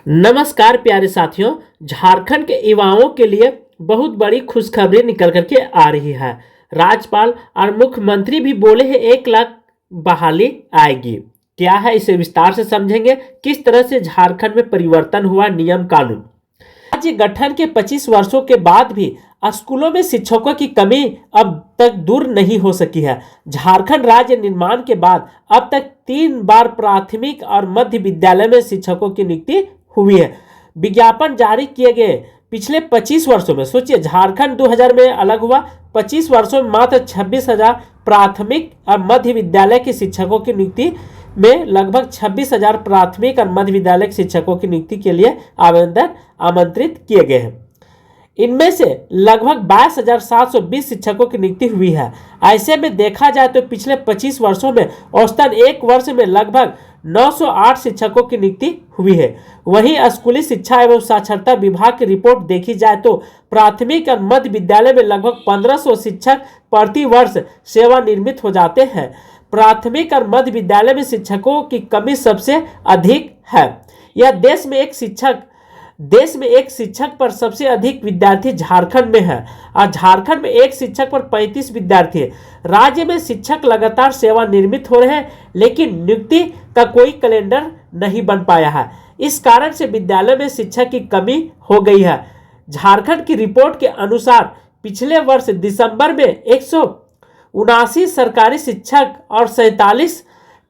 नमस्कार प्यारे साथियों। झारखंड के युवाओं के लिए बहुत बड़ी खुशखबरी निकल करके आ रही है। राज्यपाल और मुख्यमंत्री भी बोले हैं 1 लाख बहाली आएगी। क्या है इसे विस्तार से समझेंगे। किस तरह से झारखंड में परिवर्तन हुआ नियम कानून। राज्य गठन के 25 वर्षों के बाद भी स्कूलों में शिक्षकों की कमी अब तक दूर नहीं हो सकी है। झारखंड राज्य निर्माण के बाद अब तक 3 बार प्राथमिक और मध्य विद्यालय में शिक्षकों की नियुक्ति हुई है। विज्ञापन जारी किए गए पिछले 25 वर्षों में सोचिए, झारखंड 2000 में अलग हुआ, 25 वर्षों में मात्र 26,000 प्राथमिक और मध्य विद्यालय के शिक्षकों की नियुक्ति में लगभग 26,000 प्राथमिक और मध्य विद्यालय के शिक्षकों की नियुक्ति के लिए आवेदन आमंत्रित किए गए हैं। इनमें से लगभग 22,720 शिक्षकों की नियुक्ति हुई है। ऐसे में देखा जाए तो पिछले 25 वर्षों में औसतन एक वर्ष में लगभग 908 शिक्षकों की नियुक्ति हुई है। वहीं स्कूली शिक्षा एवं साक्षरता विभाग की रिपोर्ट देखी जाए तो प्राथमिक और मध्य विद्यालय में लगभग 1500 शिक्षक प्रति वर्ष सेवानिवृत्त हो जाते हैं। प्राथमिक और मध्य विद्यालय में शिक्षकों की कमी सबसे अधिक है। यह देश में एक शिक्षक पर सबसे अधिक विद्यार्थी झारखंड में है और झारखंड में एक शिक्षक पर 35 विद्यार्थी है। राज्य में शिक्षक लगातार सेवानिवृत्त हो रहे हैं, लेकिन नियुक्ति का कोई कैलेंडर नहीं बन पाया है। इस कारण से विद्यालय में शिक्षक की कमी हो गई है। झारखंड की रिपोर्ट के अनुसार पिछले वर्ष दिसंबर में 179 सरकारी शिक्षक और 47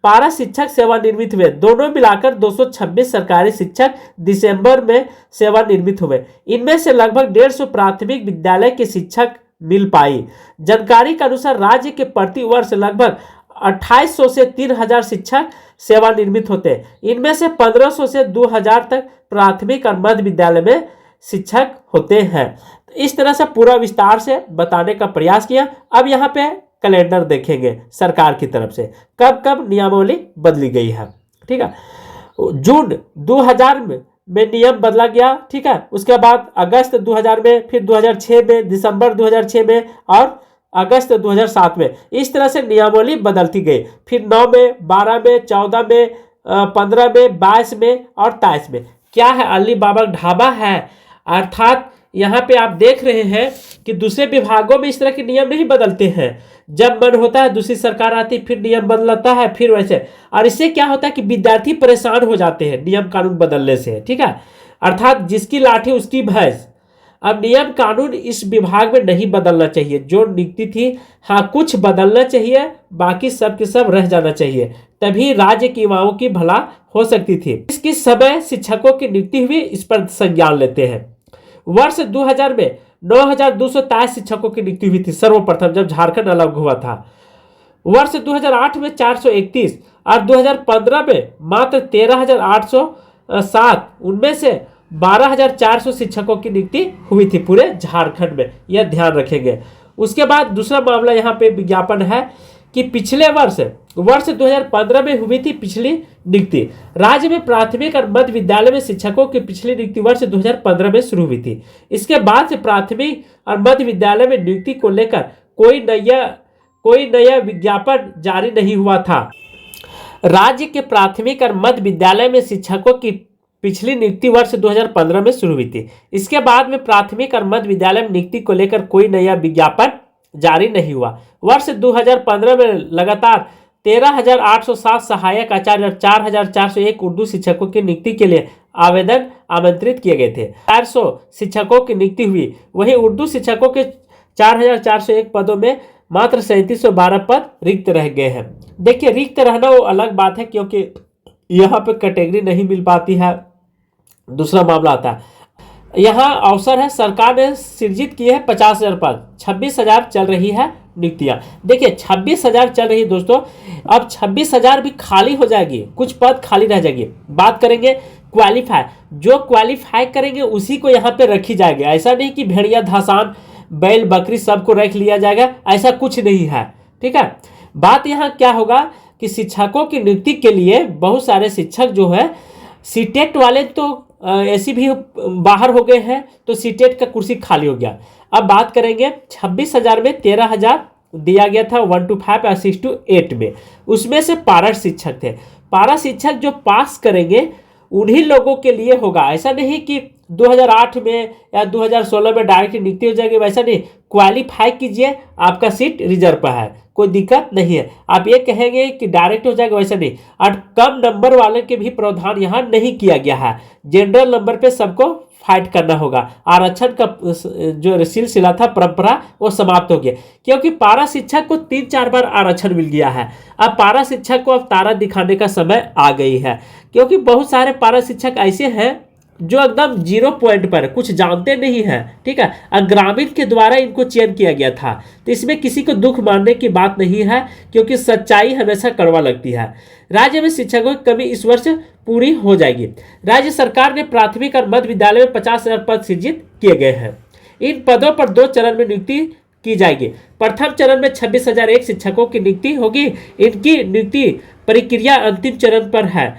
पारा शिक्षक सेवानिवृत्त हुए। दोनों मिलाकर 226 सरकारी शिक्षक दिसंबर में सेवानिवृत्त हुए। इनमें से लगभग 150 प्राथमिक विद्यालय के शिक्षक मिल पाई। जानकारी के अनुसार राज्य के प्रति वर्ष लगभग 2800 से 3000 शिक्षक सेवानिवृत्त होते हैं। इनमें से 1500 से 2000 तक प्राथमिक और मध्य विद्यालय में शिक्षक होते हैं। इस तरह से पूरा विस्तार से बताने का प्रयास किया। अब यहाँ पे कैलेंडर देखेंगे सरकार की तरफ से कब कब नियमावली बदली गई है। ठीक है, जून 2000 में नियम बदला गया। ठीक है, उसके बाद अगस्त 2000 में, फिर 2006 में, दिसंबर 2006 में और अगस्त 2007 में। इस तरह से नियमावली बदलती गई। फिर 9 में, 12 में, 14 में, 15 में, 22 में और 23 में। क्या है, अली बाबा ढाबा है। अर्थात यहाँ पे आप देख रहे हैं कि दूसरे विभागों में इस तरह के नियम नहीं बदलते हैं। जब मन होता है दूसरी सरकार आती फिर नियम बदलता है, फिर वैसे। और इससे क्या होता है कि विद्यार्थी परेशान हो जाते हैं नियम कानून बदलने से। ठीक है, अर्थात जिसकी लाठी उसकी भैंस। अब नियम कानून इस विभाग में नहीं बदलना चाहिए। जो नियुक्ति थी, हाँ कुछ बदलना चाहिए, बाकी सब के सब रह जाना चाहिए, तभी राज्य के युवाओं की भला हो सकती थी। किस समय शिक्षकों की नियुक्ति हुई, इस पर संज्ञान लेते हैं। वर्ष 2000 में 9,223 शिक्षकों की नियुक्ति हुई थी सर्वप्रथम, जब झारखंड अलग हुआ था। वर्ष 2008 में 431 और 2015 में मात्र 13,807। उनमें से 12,400 शिक्षकों की नियुक्ति हुई थी पूरे झारखंड में। यह ध्यान रखेंगे। उसके बाद दूसरा मामला यहाँ पे विज्ञापन है कि पिछले वर्ष 2015 में हुई थी पिछली नियुक्ति। राज्य में प्राथमिक और मध्य विद्यालय में शिक्षकों की पिछली नियुक्ति वर्ष 2015 में शुरू हुई थी। इसके बाद से प्राथमिक और मध्य विद्यालय में नियुक्ति को लेकर कोई नया विज्ञापन जारी नहीं हुआ था। राज्य के प्राथमिक और मध्य विद्यालय में शिक्षकों की पिछली नियुक्ति वर्ष 2015 में शुरू हुई थी। इसके बाद में प्राथमिक और मध्य विद्यालय में नियुक्ति को लेकर कोई नया विज्ञापन जारी नहीं हुआ। वर्ष 2015 में लगातार 13,807 सहायक आचार्य और 4,401 उर्दू शिक्षकों की नियुक्ति के लिए आवेदन आमंत्रित किए गए थे। 400 शिक्षकों की नियुक्ति हुई। वहीं उर्दू शिक्षकों के 4,401 पदों में मात्र 3712 पद रिक्त रह गए हैं। देखिए, रिक्त रहना वो अलग बात है, क्योंकि यहाँ पे कैटेगरी नहीं मिल पाती है। दूसरा मामला आता है, यहाँ अवसर है, सरकार ने सृजित किए हैं 50,000 पद, 26,000 चल रही है नियुक्तियां। देखिए 26,000 चल रही है दोस्तों। अब 26,000 भी खाली हो जाएगी, कुछ पद खाली रह जाएगी। बात करेंगे क्वालिफाई, जो क्वालिफाई करेंगे उसी को यहाँ पे रखी जाएगी। ऐसा नहीं कि भेड़िया धासान बैल बकरी सबको रख लिया जाएगा, ऐसा कुछ नहीं है। ठीक है, बात यहाँ क्या होगा कि शिक्षकों की नियुक्ति के लिए बहुत सारे शिक्षक जो है सीटेट वाले तो ऐसी भी बाहर हो गए हैं, तो सीटेट का कुर्सी खाली हो गया। अब बात करेंगे 26,000 में 13,000 दिया गया था 1 to 5 और 6 to 8 में। उसमें से पारा शिक्षक थे। पारा शिक्षक जो पास करेंगे उन्हीं लोगों के लिए होगा। ऐसा नहीं कि 2008 में या 2016 में डायरेक्ट नियुक्ति हो जाएगी, वैसा नहीं। क्वालिफाई कीजिए, आपका सीट रिजर्व पर है, कोई दिक्कत नहीं है। आप ये कहेंगे कि डायरेक्ट हो जाएगा, वैसा नहीं। और कम नंबर वाले के भी प्रावधान यहाँ नहीं किया गया है। जनरल नंबर पे सबको फाइट करना होगा। आरक्षण का जो सिलसिला था, परंपरा, वो समाप्त हो गया, क्योंकि पारा शिक्षक को 3-4 बार आरक्षण मिल गया है। अब पारा शिक्षक को अब तारा दिखाने का समय आ गई है, क्योंकि बहुत सारे पारा शिक्षक ऐसे हैं जो एकदम 0 पॉइंट पर कुछ जानते नहीं है, ठीक है। और ग्रामीण के द्वारा इनको चयन किया गया था, तो इसमें किसी को दुख मानने की बात नहीं है, क्योंकि सच्चाई हमेशा कड़वा लगती है। राज्य में शिक्षकों की कमी इस वर्ष पूरी हो जाएगी। राज्य सरकार ने प्राथमिक और मध्य विद्यालय में 50,000 पद सृजित किए गए हैं। इन पदों पर 2 चरण में नियुक्ति की जाएगी। प्रथम चरण में 26,001 शिक्षकों की नियुक्ति होगी। इनकी नियुक्ति प्रक्रिया अंतिम चरण पर है।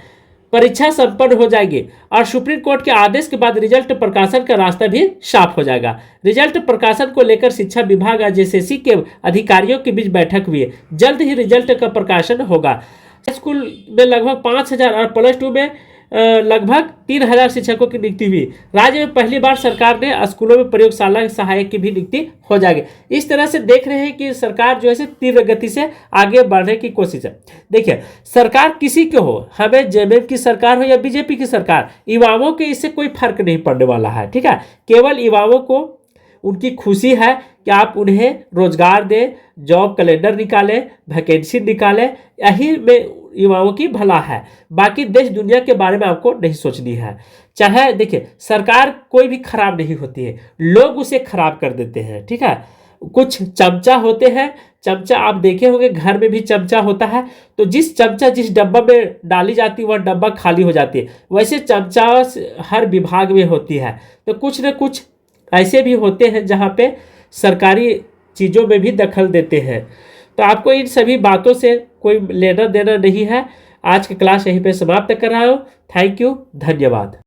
परीक्षा संपन्न हो जाएगी और सुप्रीम कोर्ट के आदेश के बाद रिजल्ट प्रकाशन का रास्ता भी साफ हो जाएगा। रिजल्ट प्रकाशन को लेकर शिक्षा विभाग और जेएसएससी के अधिकारियों के बीच बैठक हुई है। जल्द ही रिजल्ट का प्रकाशन होगा। स्कूल में लगभग 5,000 और +2 में लगभग 3,000 शिक्षकों की नियुक्ति हुई। राज्य में पहली बार सरकार ने स्कूलों में प्रयोगशाला सहायक की भी नियुक्ति हो जाएगी। इस तरह से देख रहे हैं कि सरकार जो है तीव्र गति से आगे बढ़ने की कोशिश है। देखिए, सरकार किसी की हो, हमें जेएमएम की सरकार हो या बीजेपी की सरकार, युवाओं के इससे कोई फर्क नहीं पड़ने वाला है, ठीक है। केवल युवाओं को उनकी खुशी है कि आप उन्हें रोजगार दें, जॉब कैलेंडर निकालें, वैकेंसी निकालें, यही में युवाओं की भला है। बाकी देश दुनिया के बारे में आपको नहीं सोचनी है। चाहे देखिए, सरकार कोई भी खराब नहीं होती है, लोग उसे खराब कर देते हैं, ठीक है। कुछ चमचा होते हैं, चमचा आप देखे होंगे, घर में भी चमचा होता है, तो जिस चमचा जिस डब्बा में डाली जाती है वह डब्बा खाली हो जाती है। वैसे चमचा हर विभाग में होती है। तो कुछ न कुछ ऐसे भी होते हैं जहाँ पे सरकारी चीज़ों में भी दखल देते हैं। तो आपको इन सभी बातों से कोई लेना देना नहीं है। आज की क्लास यहीं पे समाप्त कर रहा हूँ। थैंक यू, धन्यवाद।